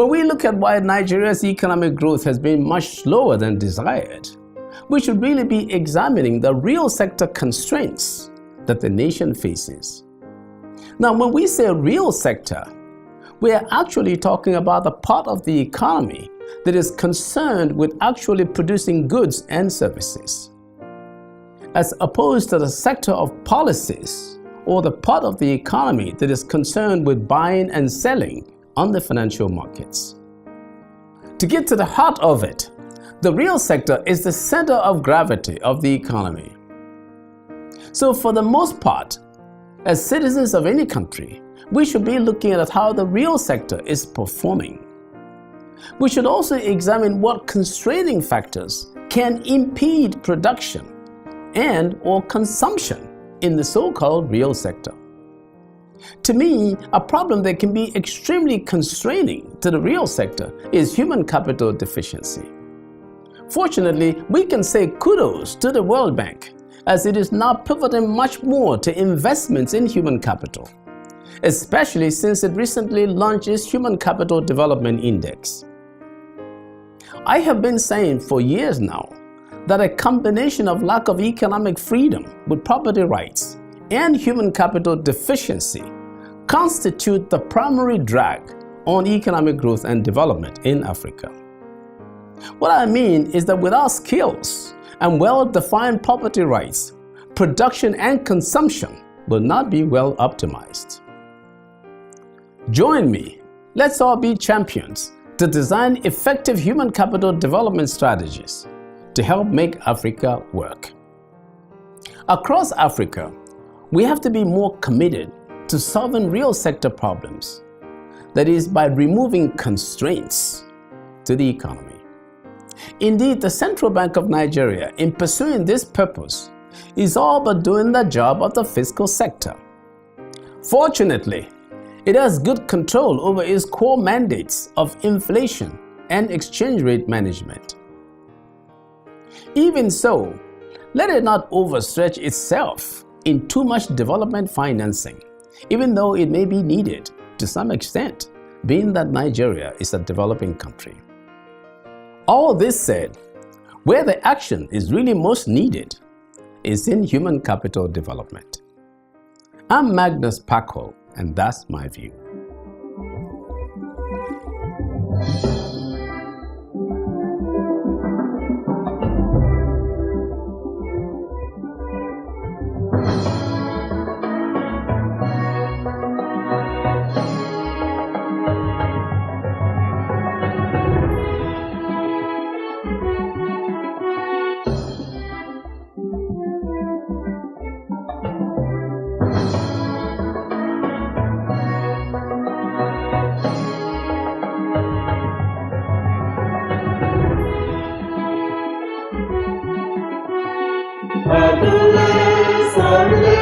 When we look at why Nigeria's economic growth has been much slower than desired, we should really be examining the real sector constraints that the nation faces. Now, when we say real sector, we are actually talking about the part of the economy that is concerned with actually producing goods and services, as opposed to the sector of policies or the part of the economy that is concerned with buying and selling on the financial markets. To get to the heart of it, the real sector is the center of gravity of the economy. So for the most part, as citizens of any country, we should be looking at how the real sector is performing. We should also examine what constraining factors can impede production and or consumption in the so-called real sector. To me, a problem that can be extremely constraining to the real sector is human capital deficiency. Fortunately, we can say kudos to the World Bank, as it is now pivoting much more to investments in human capital, especially since it recently launched its Human Capital Development Index. I have been saying for years now that a combination of lack of economic freedom with property rights and human capital deficiency constitute the primary drag on economic growth and development in Africa. What I mean is that without skills and well-defined property rights, production and consumption will not be well optimized. Join me, let's all be champions to design effective human capital development strategies to help make Africa work. Across Africa, we have to be more committed to solving real sector problems, that is, by removing constraints to the economy. Indeed, the Central Bank of Nigeria, in pursuing this purpose, is all but doing the job of the fiscal sector. Fortunately, it has good control over its core mandates of inflation and exchange rate management. Even so, let it not overstretch itself in too much development financing, even though it may be needed to some extent, being that Nigeria is a developing country. All this said, where the action is really most needed is in human capital development. I'm Magnus Kpakol, and that's my view. Magnus,